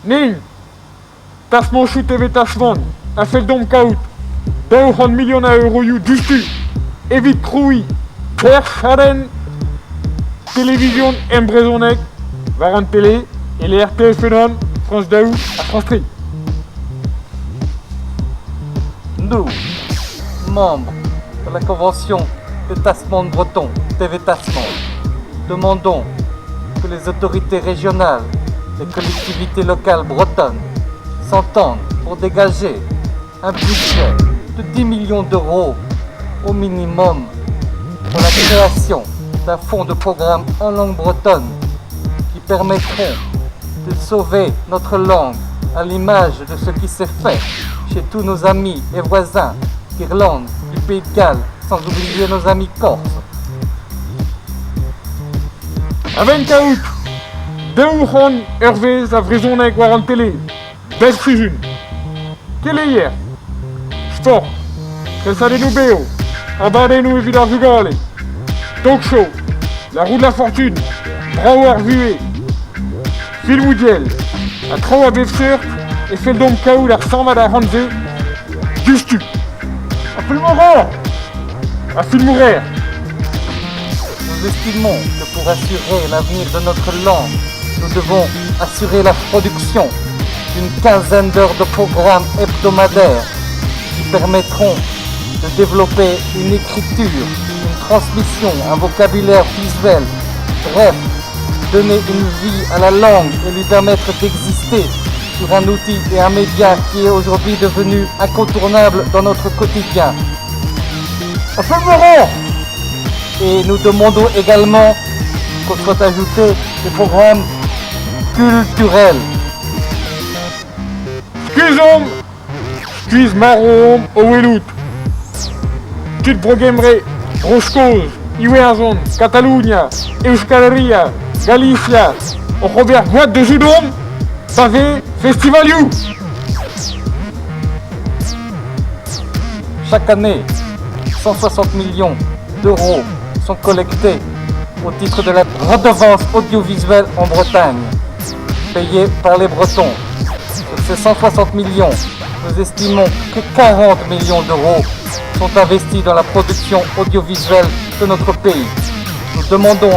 Ning, tasman chute evet tasman, afeldom kaut, 200 miljoen euro justu, evit kroui, per charen, télévision embrezonek, Varan Télé et les RTF Phénom, France Daou à France Tri. Nous, membres de la Convention de Tassement breton, TV Tassement, demandons que les autorités régionales, les collectivités locales bretonnes s'entendent pour dégager un budget de 10 millions d'euros au minimum pour la création d'un fonds de programme en langue bretonne qui permettront de sauver notre langue à l'image de ce qui s'est fait chez tous nos amis et voisins d'Irlande, du Pays de Galles, sans oublier nos amis corses. Aven kaut, 200 Hervé à Vrizonek Varan Télé, Best Fusion. Quel est hier? Sport, Kelsadenu Beo, Abadenu et Vidar Zugale, Talk Show, La Roue de la Fortune, Brauer Vué, Film Oudiel, à Traua Befsert et Feldom Kaou la Samada Hanze, Justu. À Filmourer! À Filmourer! Nous estimons que pour assurer l'avenir de notre langue, nous devons assurer la production d'une quinzaine d'heures de programmes hebdomadaires qui permettront de développer une écriture, une transmission, un vocabulaire visuel, bref, donner une vie à la langue et lui permettre d'exister sur un outil et un média qui est aujourd'hui devenu incontournable dans notre quotidien. À Filmourer! Et nous demandons également qu'on soit ajouté des programmes culturels. Skizom, Skiz Marom, Owelout, Tud Brogemre, Roscoz, Iwerzon, Catalunya, Euskal Herria, Galicia, au Robert Boîte de Judom, Pavé, Festival You. Chaque année, 160 millions d'euros sont collectés au titre de la redevance audiovisuelle en Bretagne, payée par les Bretons. Sur ces 160 millions, nous estimons que 40 millions d'euros sont investis dans la production audiovisuelle de notre pays. Nous demandons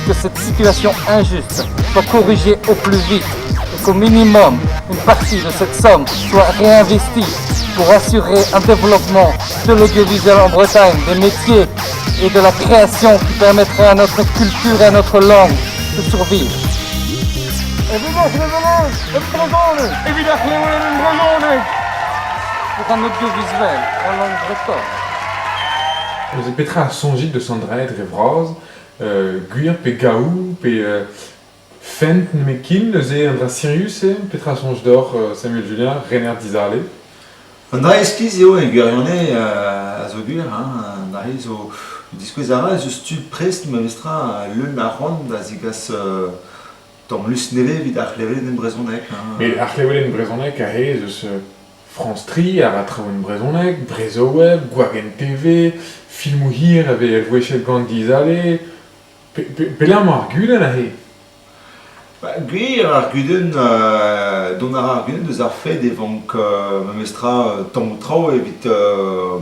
que cette situation injuste soit corrigée au plus vite et qu'au minimum, une partie de cette somme soit réinvestie pour assurer un développement de l'audiovisuel en Bretagne, des métiers et de la création qui permettrait à notre culture et à notre langue de survivre. Pour un audiovisuel en langue bretonne. Nous petra a sonjit de Sandra Drevraz, Guir pe Gaou, pe Fent Mekin, neuze Andra Sirius, petra a sonj d'or Samuel Julien, Renner Dizarle. Andra eskiz eo en gwirionne a zo gwir, andra zo diskouez ara, zo stud prest ma mestra leun a ron da zigas tom lus neve vid ar levelen en brezonek. Mais ar levelen brezonek a he eus France Tri, ar atraouen brezonek, Brezo Web, Gwagen TV, Filmou hir ave elvouechet gant dizale, pelam ar gulen a he. Gwir ar guden, don ar guden deus ar fed evank ma mestra tamm trao evit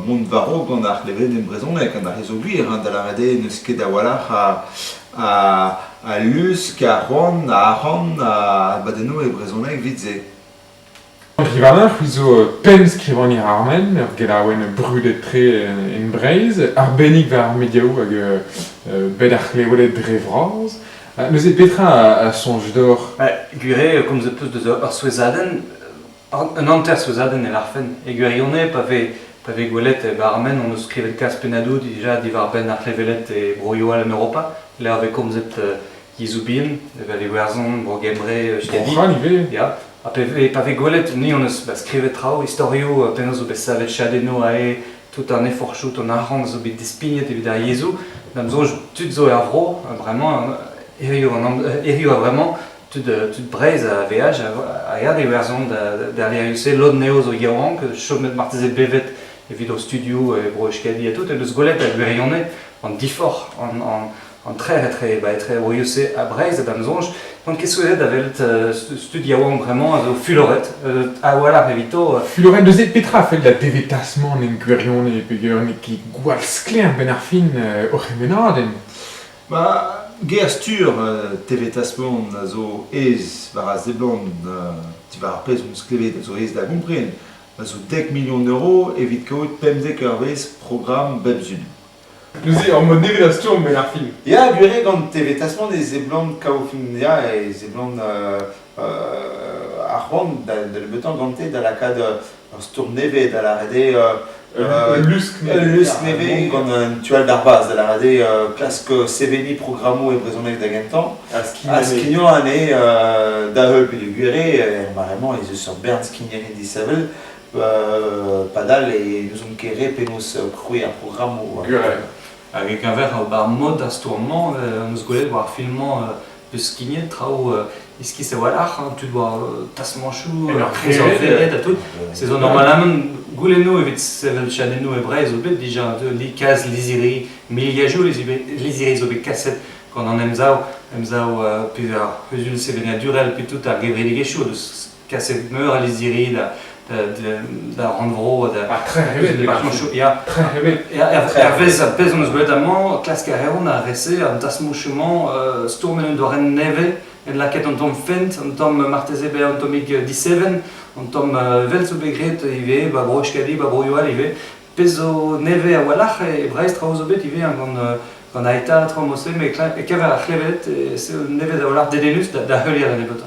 mont varo gant ar levelen en brezonek, an ar rezo gwir, da la rade neus ket a walach a lusk, a ron, a aran, a badeno e brezonek vitze. Rivanach, zo pen skrivanir armen, ur gelaouen brudetre en breiz, arbennik va ar mediaou hag bed ar kleolet drevraz. Neuze petra a sonj d'or. Gure, comme ze peus deus ur souezadenn, un anter souezadenn el arfen. E gwirionne, pave gwelet e armen, on eus skrivet kas penadou dija divar ben ar klevelet e broioal en Europa. Là avec comme zet yizoubien, e werzon, brogembre, stedi. Brochan, ive. Ja. Pave gwelet, ni on eus skrivet trao, historio, penaos zo bet savet chadeno a e, tout an effort chout, on arran zo bet dispignet evit ar yezou. Dam zo tud zo er vro, vraiment, Erio a vraiment tud breiz a veaj a yad e werzon derrière UC l'od neo zo yaouan que chomet marteze bevet evit au studio e bro eskadi et tout et deus gwelet a gwirionne an difor en très royaussé à Breizh et d'Amzonge. Donc qu'est-ce que d'avet studiaouan vraiment au fuloret à voilà evito Fuloret de zet petra fait de la dévétassement en gwirion et pegeur qui gwalskler ben ar fin o remenaden. Bah, gerstur tevetasmon a zo ez var a zeblon ti var ar pez on sklevet a zo ez da gompren a zo 10 millions d'euros evit kaout pemdek eurvez programme bebzun. Nous y en mode dévédation ben ar fin. Ya gwere gant tevetasmon e zeblon kaout ya e zeblon ar c'hoant da le betan gante da la kad stour neve da la rede Lusk neve gant un tual d'arbaz da la rede klask seveni programo e brezonek da gentan. A skignon ane da heul pe de gwere vraiment ez eus ur bern skignon e disavel padal e nous on kere penos kroe ar programo. avec un verre bar mode à ce tourment on se golet voir filmement de skignet trao iski se voilà tu dois tasmanchou réserver à tout c'est normalement gouleno et vite sevel chadeno et Breizh obet déjà de likaz lisiri miliajou lisiri obet cassette quand on emzao puis plusieurs c'est venu durel puis tout à gevrelige chaud de cassette meur lisiri da renvro da très révélé très révélé Hervé a pez on se golet amant classe carréon a ressé un tasmouchement stormen de ren neve en la quête on tombe fent on tombe martezebe on tombe 17 on tombe velso begret ive ba brochkadi ba broyoal ive peso neve a walach et Breizh traozobet ive on a été tromosé mais kaver a chlevet c'est neve da walach dedenus da heulier la nebota